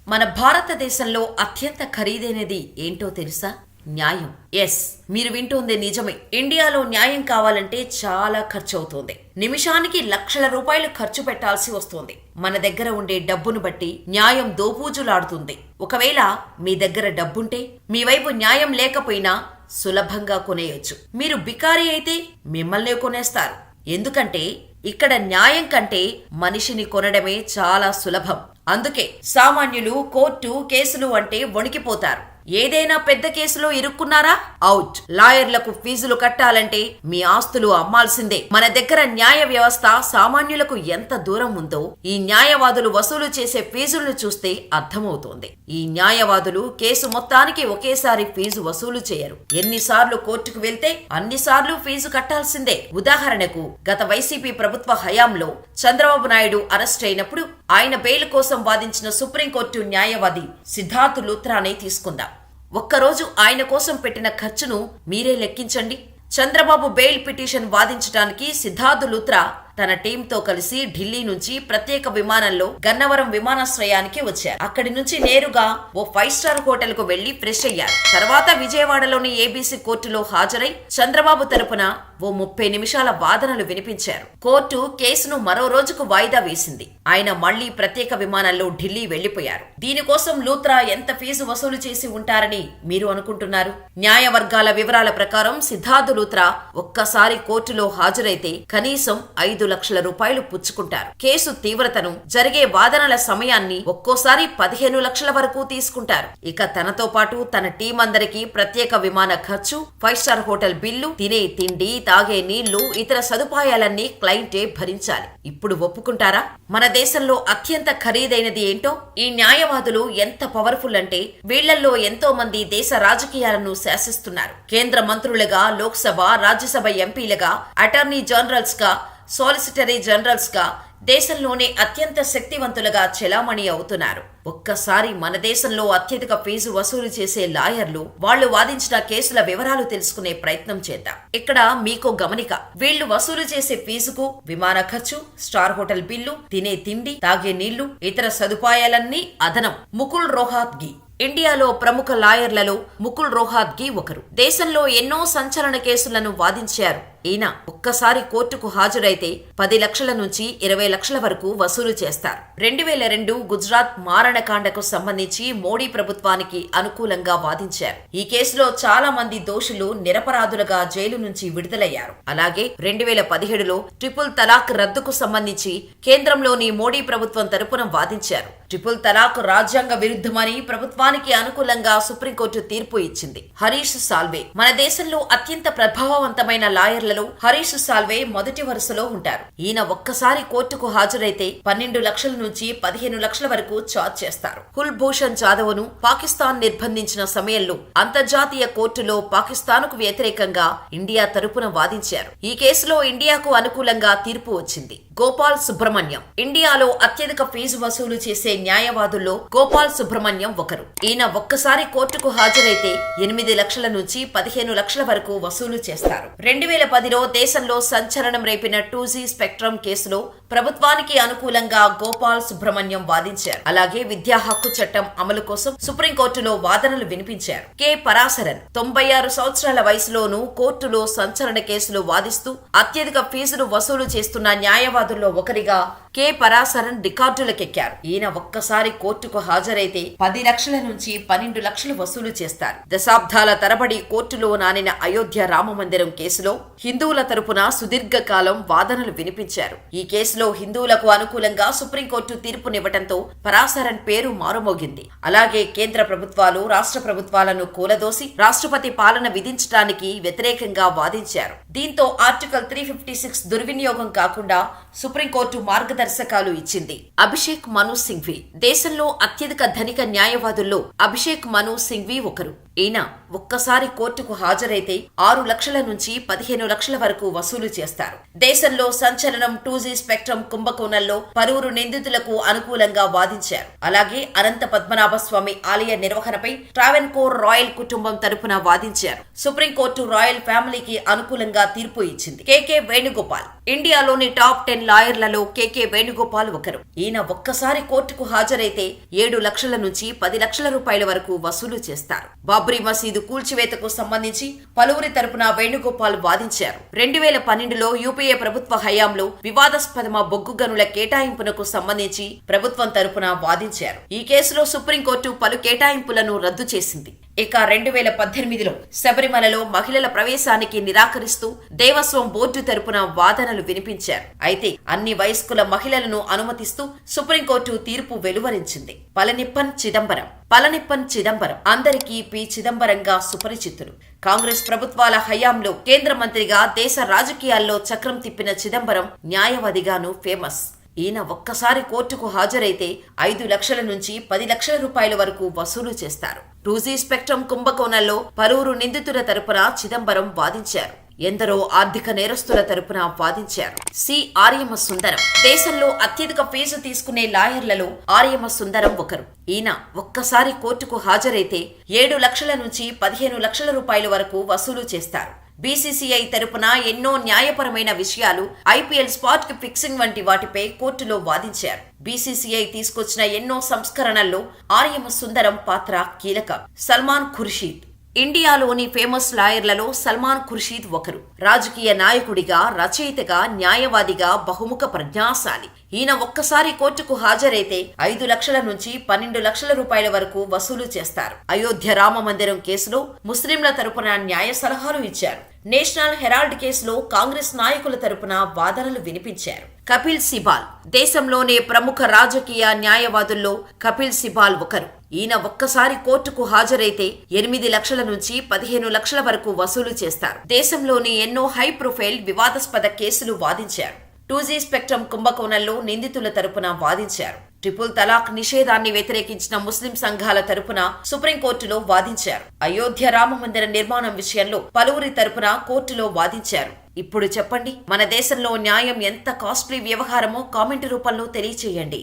మన భారతదేశంలో అత్యంత ఖరీదైనది ఏంటో తెలుసా? న్యాయం. ఎస్, మీరు వింటుంది నిజమే. ఇండియాలో న్యాయం కావాలంటే చాలా ఖర్చు అవుతుంది. నిమిషానికి లక్షల రూపాయలు ఖర్చు పెట్టాల్సి వస్తుంది. మన దగ్గర ఉండే డబ్బును బట్టి న్యాయం దోబూజులాడుతుంది. ఒకవేళ మీ దగ్గర డబ్బుంటే మీ వైపు న్యాయం లేకపోయినా సులభంగా కొనేయొచ్చు. మీరు బికారి అయితే మిమ్మల్నే కొనేస్తారు. ఎందుకంటే ఇక్కడ న్యాయం కంటే మనిషిని కొనడమే చాలా సులభం. అందుకే సామాన్యులు కోర్టు కేసులు అంటే వణికిపోతారు. ఏదైనా పెద్ద కేసులో ఇరుక్కున్నారా? అవుట్. లాయర్లకు ఫీజులు కట్టాలంటే మీ ఆస్తులు అమ్మాల్సిందే. మన దగ్గర న్యాయ వ్యవస్థ సామాన్యులకు ఎంత దూరం ఉందో ఈ న్యాయవాదులు వసూలు చేసే ఫీజులను చూస్తే అర్థమవుతోంది. ఈ న్యాయవాదులు కేసు మొత్తానికి ఒకేసారి ఫీజు వసూలు చేయరు. ఎన్నిసార్లు కోర్టుకు వెళ్తే అన్నిసార్లు ఫీజు కట్టాల్సిందే. ఉదాహరణకు గత వైసీపీ ప్రభుత్వ హయాంలో చంద్రబాబు నాయుడు అరెస్ట్ అయినప్పుడు ఆయన బెయిల్ కోసం వాదించిన సుప్రీంకోర్టు న్యాయవాది సిద్ధార్థ్ లూథ్రానే తీసుకుందాం. ఒక్కరోజు ఆయన కోసం పెట్టిన ఖర్చును మీరే లెక్కించండి. చంద్రబాబు బెయిల్ పిటిషన్ వాదించడానికి సిద్ధార్థ్ లూథ్రా తన టీంతో కలిసి ఢిల్లీ నుంచి ప్రత్యేక విమానంలో గన్నవరం విమానాశ్రయానికి వచ్చారు. అక్కడి నుంచి నేరుగా ఓ 5 స్టార్ హోటల్ కు వెళ్లి ఫ్రెష్ అయ్యారు. తర్వాత విజయవాడలోని ఏబీసీ కోర్టులో హాజరై చంద్రబాబు తరపున ఓ 30 నిమిషాల వాదనలు వినిపించారు. కోర్టు కేసును మరో రోజుకు వాయిదా వేసింది. ఆయన మళ్లీ ప్రత్యేక విమానంలో ఢిల్లీ వెళ్లిపోయారు. దీనికోసం లూథ్రా ఎంత ఫీజు వసూలు చేసి ఉంటారని మీరు అనుకుంటున్నారు? న్యాయ వర్గాల వివరాల ప్రకారం సిద్ధార్థ్ లూథ్రా ఒక్కసారి కోర్టులో హాజరైతే కనీసం 5 లక్షల రూపాయలు పుచ్చుకుంటారు. కేసు తీవ్రతను, జరిగే వాదనల సమయాన్ని ఒక్కోసారి 15 లక్షల వరకు తీసుకుంటారు. ఇక తనతో పాటు తన టీం అందరికీ ప్రత్యేక విమాన ఖర్చు, 5 స్టార్ హోటల్ బిల్లు, తినే తిండి, తాగే నీళ్లు, ఇతర సదుపాయాలన్నీ క్లయింటే భరించాలి. ఇప్పుడు ఒప్పుకుంటారా? మన దేశంలో అత్యంత ఖరీదైనది ఏంటో? ఈ న్యాయవాదులు ఎంత పవర్ఫుల్ అంటే వీళ్లలో ఎంతో మంది దేశ రాజకీయాలను శాసిస్తున్నారు. కేంద్ర మంత్రులుగా, లోక్సభ, రాజ్యసభ ఎంపీలుగా, అటార్నీ జనరల్స్ గా, సాలిసిటరీ జనరల్స్ గా దేశంలోనే అత్యంత శక్తివంతులుగా చెలామణి అవుతున్నారు. ఒక్కసారి మన దేశంలో అత్యధిక ఫీజు వసూలు చేసే లాయర్లు, వాళ్లు వాదించిన కేసుల వివరాలు తెలుసుకునే ప్రయత్నం చేద్దాం. ఇక్కడ మీకో గమనిక. వీళ్లు వసూలు చేసే ఫీజుకు విమాన ఖర్చు, స్టార్ హోటల్ బిల్లు, తినే తిండి, తాగే నీళ్లు, ఇతర సదుపాయాలన్నీ అదనం. ముకుల్ రోహత్గి ఇండియాలో ప్రముఖ లాయర్లలో ముకుల్ రోహత్గి ఒకరు. దేశంలో ఎన్నో సంచలన కేసులను వాదించారు. ఈయన ఒక్కసారి కోర్టుకు హాజరైతే 10 లక్షల నుంచి 20 లక్షల వరకు వసూలు చేస్తారు. 2002 గుజరాత్ మారణకాండకు సంబంధించి మోడీ ప్రభుత్వానికి అనుకూలంగా వాదించారు. ఈ కేసులో చాలా మంది దోషులు నిరపరాధులుగా జైలు నుంచి విడుదలయ్యారు. అలాగే 2017లో ట్రిపుల్ తలాక్ రద్దుకు సంబంధించి కేంద్రంలోని మోడీ ప్రభుత్వం తరపున వాదించారు. ట్రిపుల్ తలాక్ రాజ్యాంగ విరుద్ధమని ప్రభుత్వానికి అనుకూలంగా సుప్రీంకోర్టు తీర్పు ఇచ్చింది. హరీష్ సాల్వే మన దేశంలో అత్యంత ప్రభావవంతమైన లాయర్లలో హరీష్ సాల్వే మొదటి వరుసలో ఉంటారు. ఈయన ఒక్కసారి కోర్టుకు హాజరైతే 12 లక్షల నుంచి 15 లక్షల వరకు ఛార్జ్ చేస్తారు. కుల్భూషణ్ జాదవ్ ను పాకిస్తాన్ నిర్బంధించిన సమయంలో అంతర్జాతీయ కోర్టులో పాకిస్తాన్ కు వ్యతిరేకంగా ఇండియా తరపున వాదించారు. ఈ కేసులో ఇండియాకు అనుకూలంగా తీర్పు వచ్చింది. గోపాల్ సుబ్రహ్మణ్యం ఇండియాలో అత్యధిక ఫీజు వసూలు చేసే న్యాయవాదుల్లో గోపాల్ సుబ్రహ్మణ్యం ఒకరు. ఈయన ఒక్కసారి కోర్టుకు హాజరైతే 8 లక్షల నుంచి 15 లక్షల వరకు వసూలు చేస్తారు. 2010లో దేశంలో సంచలనం రేపిన 2G స్పెక్ట్రమ్ కేసులో ప్రభుత్వానికి అనుకూలంగా గోపాల్ సుబ్రహ్మణ్యం వాదించారు. అలాగే విద్యా హక్కు చట్టం అమలు కోసం సుప్రీంకోర్టులో వాదనలు వినిపించారు. కె పరాశరన్ 96 సంవత్సరాల వయసులోనూ కోర్టులో సంచలన కేసులు వాదిస్తూ అత్యధిక ఫీజులు వసూలు చేస్తున్న న్యాయవాదుల్లో ఒకరిగా కె పరాశరన్ రికార్డులకెక్కారు. ఈయన ఒక్కసారి కోర్టుకు హాజరైతే 10 లక్షల నుంచి 12 లక్షలు వసూలు చేస్తారు. దశాబ్దాల తరబడి కోర్టులో నానిన అయోధ్య రామమందిరం కేసులో హిందువుల తరపున సుదీర్ఘకాలం వాదనలు వినిపించారు. ఈ కేసులో హిందువులకు అనుకూలంగా సుప్రీంకోర్టు తీర్పునివ్వడంతో పరాశరన్ పేరు మారుమోగింది. అలాగే కేంద్ర ప్రభుత్వాలు, రాష్ట్ర ప్రభుత్వాలను కూలదోసి రాష్ట్రపతి పాలన విధించడానికి వ్యతిరేకంగా వాదించారు. దీంతో ఆర్టికల్ 356 దుర్వినియోగం కాకుండా సుప్రీంకోర్టు మార్గదర్శకాలు ఇచ్చింది. అభిషేక్ మను సింఘ్వి దేశంలో అత్యధిక ధనిక న్యాయవాదుల్లో అభిషేక్ మను సింఘ్వి ఒకరు. ఈయన ఒక్కసారి కోర్టుకు హాజరైతే 6 లక్షల నుంచి 15 లక్షల వరకు వసూలు చేస్తారు. దేశంలో సంచలనం 2G స్పెక్ట్రమ్ కుంభకోణంలో పలువురు నిందితులకు అనుకూలంగా వాదించారు. అలాగే అనంత పద్మనాభ స్వామి ఆలయ నిర్వహణపై ట్రావెన్కోర్ రాయల్ కుటుంబం తరపున వాదించారు. సుప్రీంకోర్టు రాయల్ ఫ్యామిలీకి అనుకూలంగా తీర్పు ఇచ్చింది. కె వేణుగోపాల్ ఇండియాలోని టాప్ 10 లాయర్లలో కేకే వేణుగోపాల్ ఒకరు. ఈయన ఒక్కసారి కోర్టుకు హాజరైతే 7 లక్షల నుంచి 10 లక్షల రూపాయల వరకు వసూలు చేస్తారు. బాబ్రీ మసీదు కూల్చివేతకు సంబంధించి పలువురి తరపున వేణుగోపాల్ వాదించారు. 2012లో యూపీఏ ప్రభుత్వ హయాంలో వివాదాస్పద బొగ్గు గనుల కేటాయింపునకు సంబంధించి ప్రభుత్వం తరపున వాదించారు. ఈ కేసులో సుప్రీంకోర్టు పలు కేటాయింపులను రద్దు చేసింది. ఇక 2018లో శబరిమలలో మహిళల ప్రవేశానికి నిరాకరిస్తూ దేవస్వం బోర్డు తరపున వాదనలు వినిపించారు. అయితే అన్ని వయస్కుల మహిళలను అనుమతిస్తూ సుప్రీంకోర్టు తీర్పు వెలువరించింది. పళనిప్పన్ చిదంబరం అందరికీ పి చిదంబరంగా సుపరిచితులు. కాంగ్రెస్ ప్రభుత్వాల హయాంలో కేంద్ర మంత్రిగా దేశ రాజకీయాల్లో చక్రం తిప్పిన చిదంబరం న్యాయవాదిగాను ఫేమస్. ఈయన ఒక్కసారి కోర్టుకు హాజరైతే 5 లక్షల నుంచి 10 లక్షల రూపాయల వరకు వసూలు చేస్తారు. 2G స్పెక్ట్రమ్ కుంభకోణంలో పలువురు నిందితుల తరపున చిదంబరం వాదించారు. ఎందరో ఆర్థిక నేరస్తుల తరపున వాదించారు. ఆర్యమ సుందరం దేశంలో అత్యధిక ఫీజు తీసుకునే లాయర్లలో ఆర్యమ సుందరం ఒకరు. ఈయన ఒక్కసారి కోర్టుకు హాజరైతే 7 లక్షల నుంచి 15 లక్షల రూపాయల వరకు వసూలు చేస్తారు. బీసీసీఐ తరపున ఎన్నో న్యాయపరమైన విషయాలు, ఐపీఎల్ స్పాట్ ఫిక్సింగ్ వంటి వాటిపై కోర్టులో వాదించారు. బీసీసీఐ తీసుకొచ్చిన ఎన్నో సంస్కరణల్లో ఆర్యమ సుందరం పాత్ర కీలకం. సల్మాన్ ఖుర్షీద్ ఇండియాలోని ఫేమస్ లాయర్లలో సల్మాన్ ఖుర్షీద్ ఒకరు. రాజకీయ నాయకుడిగా, రచయితగా, న్యాయవాదిగా బహుముఖ ప్రజ్ఞాశాలి. ఈయన ఒక్కసారి కోర్టుకు హాజరైతే 5 లక్షల నుంచి 12 లక్షల రూపాయల వరకు వసూలు చేస్తారు. అయోధ్య రామ మందిరం కేసులో ముస్లింల తరపున న్యాయ సలహాలు ఇచ్చారు. నేషనల్ హెరాల్డ్ కేసులో కాంగ్రెస్ నాయకుల తరపున వాదనలు వినిపించారు. కపిల్ సిబాల్ దేశంలోనే ప్రముఖ రాజకీయ న్యాయవాదుల్లో కపిల్ సిబాల్ ఒకరు. ఈయన ఒక్కసారి కోర్టుకు హాజరైతే 8 లక్షల నుంచి 15 లక్షల వరకు వసూలు చేస్తారు. దేశంలోని ఎన్నో హై ప్రొఫైల్ వివాదాస్పద కేసులు వాదించారు. 2G స్పెక్ట్రమ్ కుంభకోణంలో నిందితుల తరపున వాదించారు. ట్రిపుల్ తలాక్ నిషేధాన్ని వ్యతిరేకించిన ముస్లిం సంఘాల తరపున సుప్రీంకోర్టులో వాదించారు. అయోధ్య రామ మందిర నిర్మాణం విషయంలో పలువురి తరపున కోర్టులో వాదించారు. ఇప్పుడు చెప్పండి, మన దేశంలో న్యాయం ఎంత కాస్ట్లీ వ్యవహారమో కామెంట్ రూపంలో తెలియచేయండి.